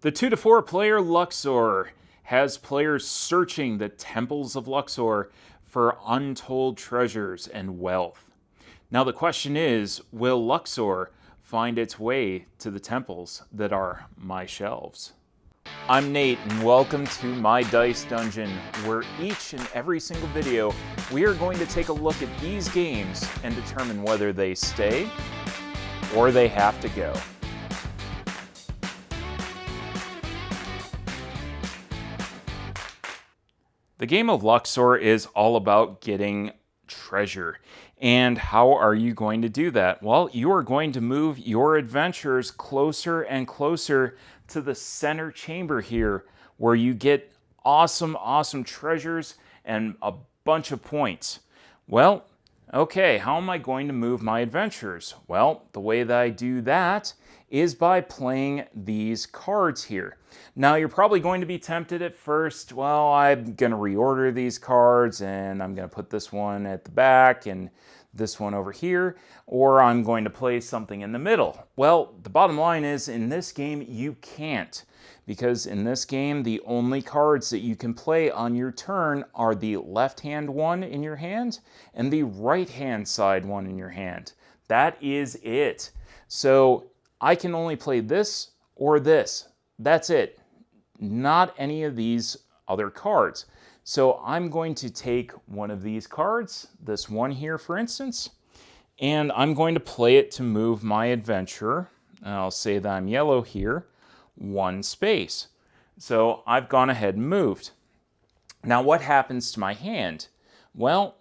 The 2 to 4 player Luxor has players searching the temples of Luxor for untold treasures and wealth. Now the question is, will Luxor find its way to the temples that are my shelves? I'm Nate and welcome to my Dice Dungeon, where each and every single video we are going to take a look at these games and determine whether they stay or they have to go. The game of Luxor is all about getting treasure. And how are you going to do that? Well, you are going to move your adventures closer and closer to the center chamber here, where you get awesome treasures and a bunch of points. Well, okay, how am I going to move my adventures? Well, the way that I do that is by playing these cards here. Now, you're probably going to be tempted at first, well, I'm going to reorder these cards and I'm going to put this one at the back and this one over here, or I'm going to play something in the middle. Well, the bottom line is, in this game, you can't. Because in this game, the only cards that you can play on your turn are the left-hand one in your hand and the right-hand side one in your hand. That is it. So I can only play this or this. That's it. Not any of these other cards. So I'm going to take one of these cards, this one here for instance, and I'm going to play it to move my adventurer. And I'll say that I'm yellow here, one space. So I've gone ahead and moved. Now what happens to my hand? Well,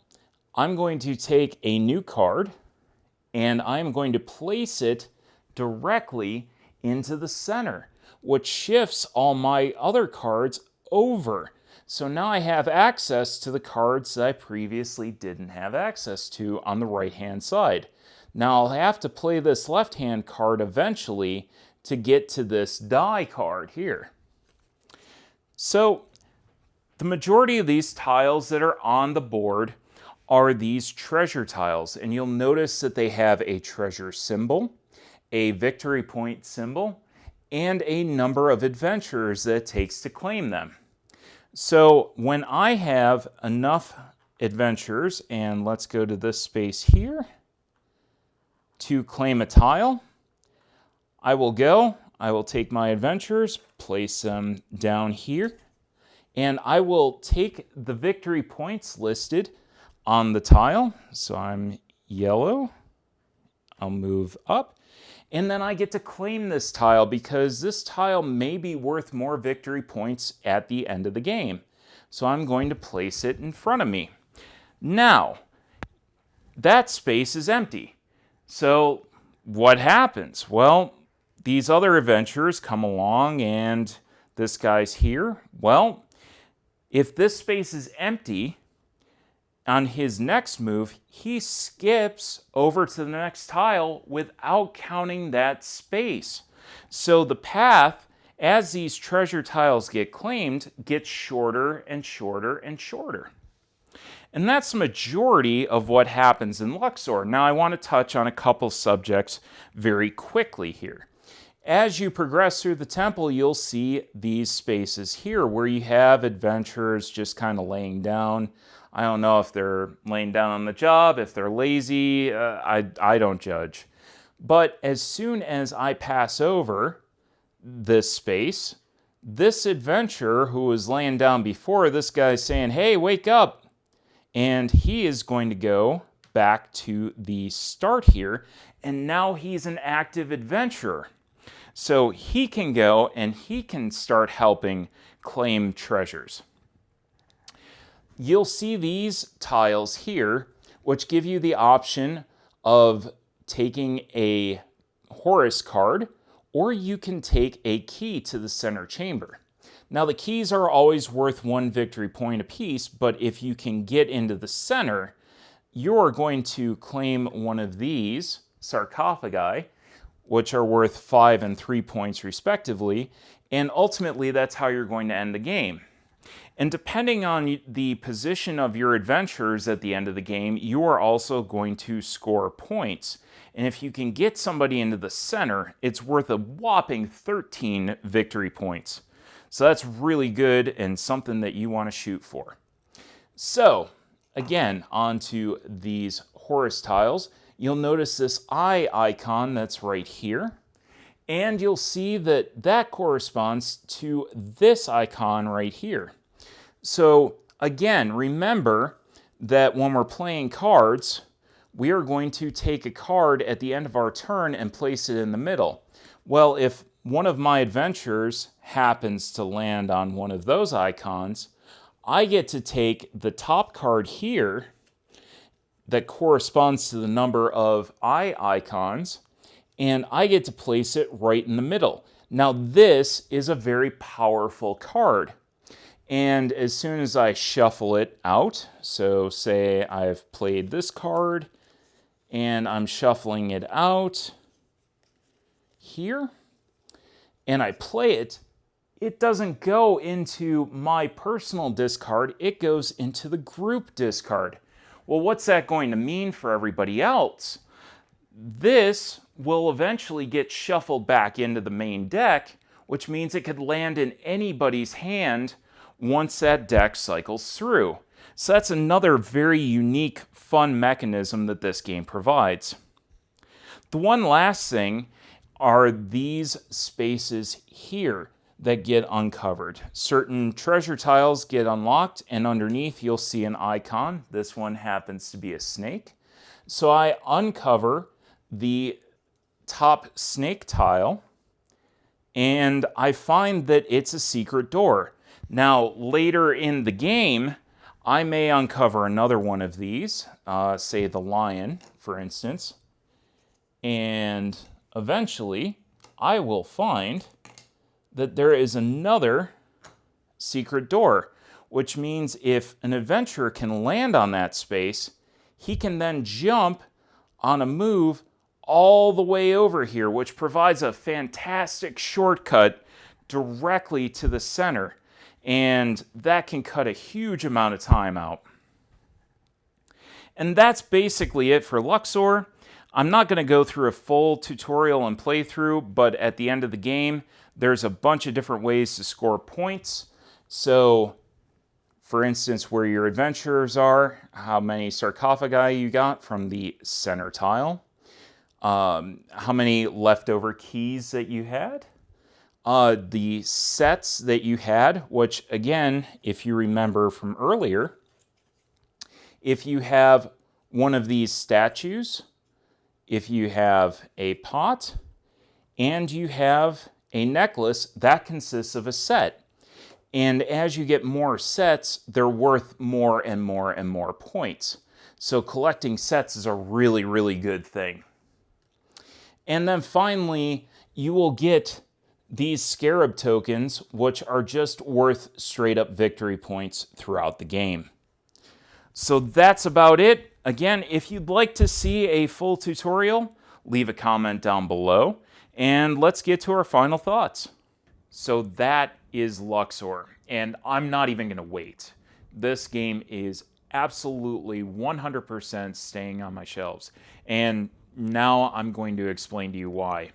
I'm going to take a new card and I'm going to place it directly into the center, which shifts all my other cards over. So now I have access to the cards that I previously didn't have access to on the right-hand side. Now I'll have to play this left-hand card eventually to get to this die card here. So the majority of these tiles that are on the board are these treasure tiles, and you'll notice that they have a treasure symbol, a victory point symbol, and a number of adventurers that it takes to claim them. So when I have enough adventures, and let's go to this space here, to claim a tile, I will take my adventures, place them down here, and I will take the victory points listed on the tile. So I'm yellow, I'll move up, and then I get to claim this tile because this tile may be worth more victory points at the end of the game. So I'm going to place it in front of me. Now, that space is empty. So what happens? Well, these other adventurers come along and this guy's here. Well, if this space is empty, on his next move, he skips over to the next tile without counting that space. So the path, as these treasure tiles get claimed, gets shorter and shorter and shorter. And that's the majority of what happens in Luxor. Now I want to touch on a couple subjects very quickly here. As you progress through the temple, you'll see these spaces here where you have adventurers just kind of laying down. I don't know if they're laying down on the job, if they're lazy, I don't judge. But as soon as I pass over this space, this adventurer who was laying down before, this guy's saying, hey, wake up. And he is going to go back to the start here, and now he's an active adventurer. So he can go and he can start helping claim treasures. You'll see these tiles here, which give you the option of taking a Horus card, or you can take a key to the center chamber. Now the keys are always worth 1 victory point apiece, but if you can get into the center, you're going to claim one of these sarcophagi, which are worth 5 and 3 points respectively, and ultimately that's how you're going to end the game. And depending on the position of your adventurers at the end of the game, you are also going to score points. And if you can get somebody into the center, it's worth a whopping 13 victory points. So that's really good and something that you want to shoot for. So, again, onto these Horus tiles. You'll notice this eye icon that's right here. And you'll see that that corresponds to this icon right here. So again, remember that when we're playing cards, we are going to take a card at the end of our turn and place it in the middle. Well, if one of my adventurers happens to land on one of those icons, I get to take the top card here that corresponds to the number of eye icons, and I get to place it right in the middle. Now this is a very powerful card. And as soon as I shuffle it out, so say I've played this card and I'm shuffling it out here, and I play it, it doesn't go into my personal discard, it goes into the group discard. Well, what's that going to mean for everybody else? This will eventually get shuffled back into the main deck, which means it could land in anybody's hand once that deck cycles through. So that's another very unique, fun mechanism that this game provides. The one last thing are these spaces here that get uncovered. Certain treasure tiles get unlocked, and underneath you'll see an icon. This one happens to be a snake. So I uncover the top snake tile, and I find that it's a secret door. Now, later in the game, I may uncover another one of these, say the lion, for instance, and eventually I will find that there is another secret door, which means if an adventurer can land on that space, he can then jump on a move all the way over here, which provides a fantastic shortcut directly to the center. And that can cut a huge amount of time out. And that's basically it for Luxor. I'm not going to go through a full tutorial and playthrough, but at the end of the game, there's a bunch of different ways to score points. So, for instance, where your adventurers are, how many sarcophagi you got from the center tile, how many leftover keys that you had, the sets that you had, which again, if you remember from earlier, if you have one of these statues, if you have a pot, and you have a necklace, that consists of a set. And as you get more sets, they're worth more and more and more points. So collecting sets is a really, really good thing. And then finally, you will get these scarab tokens, which are just worth straight up victory points throughout the game. So that's about it. Again, if you'd like to see a full tutorial, leave a comment down below, and let's get to our final thoughts. So that is Luxor, and I'm not even going to wait. This game is absolutely 100% staying on my shelves, and now I'm going to explain to you why.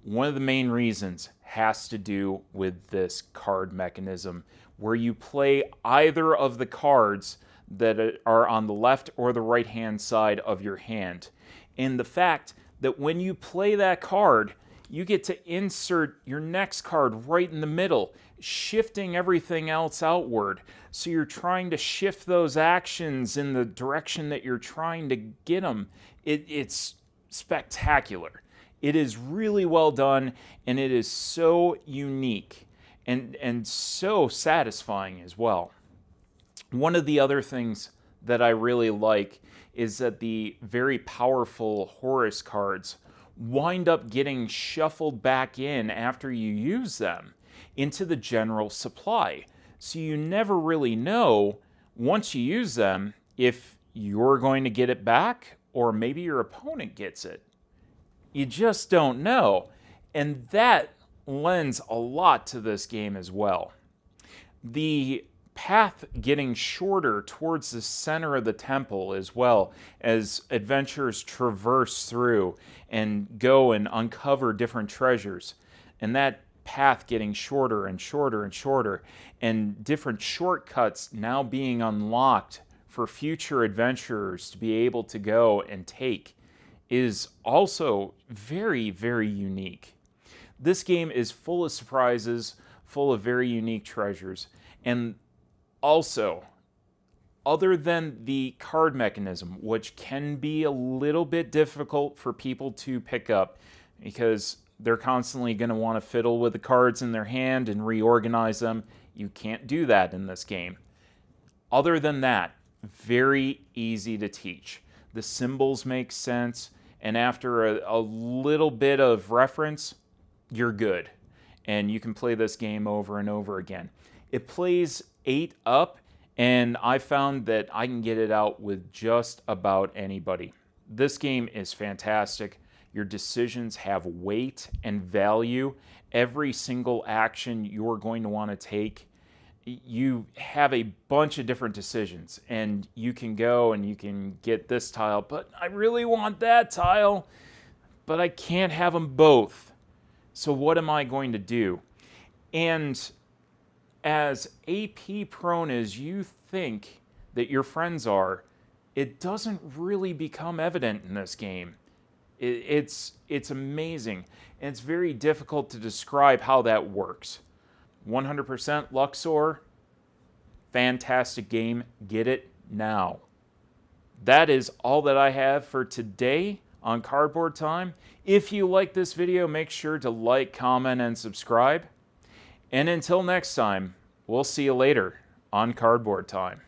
One of the main reasons has to do with this card mechanism, where you play either of the cards that are on the left or the right hand side of your hand. And the fact that when you play that card, you get to insert your next card right in the middle, shifting everything else outward. So you're trying to shift those actions in the direction that you're trying to get them. It's spectacular. It is really well done, and it is so unique and so satisfying as well. One of the other things that I really like is that the very powerful Horus cards wind up getting shuffled back in after you use them into the general supply. So you never really know, once you use them, if you're going to get it back or maybe your opponent gets it. You just don't know. And that lends a lot to this game as well. The path getting shorter towards the center of the temple as well as adventurers traverse through and go and uncover different treasures. And that path getting shorter and shorter and shorter, and different shortcuts now being unlocked for future adventurers to be able to go and take is also very, very unique. This game is full of surprises, full of very unique treasures, and also, other than the card mechanism, which can be a little bit difficult for people to pick up because they're constantly going to want to fiddle with the cards in their hand and reorganize them. You can't do that in this game. Other than that, very easy to teach. The symbols make sense, and after a little bit of reference, you're good. And you can play this game over and over again. It plays 8 up, and I found that I can get it out with just about anybody. This game is fantastic. Your decisions have weight and value. Every single action you're going to want to take, you have a bunch of different decisions, and you can go and you can get this tile, but I really want that tile, but I can't have them both. So what am I going to do? And as AP prone as you think that your friends are, it doesn't really become evident in this game. It's amazing, and it's very difficult to describe how that works. 100% Luxor, fantastic game. Get it now. That is all that I have for today on Cardboard Time. If you like this video, make sure to like, comment, and subscribe. And until next time, we'll see you later on Cardboard Time.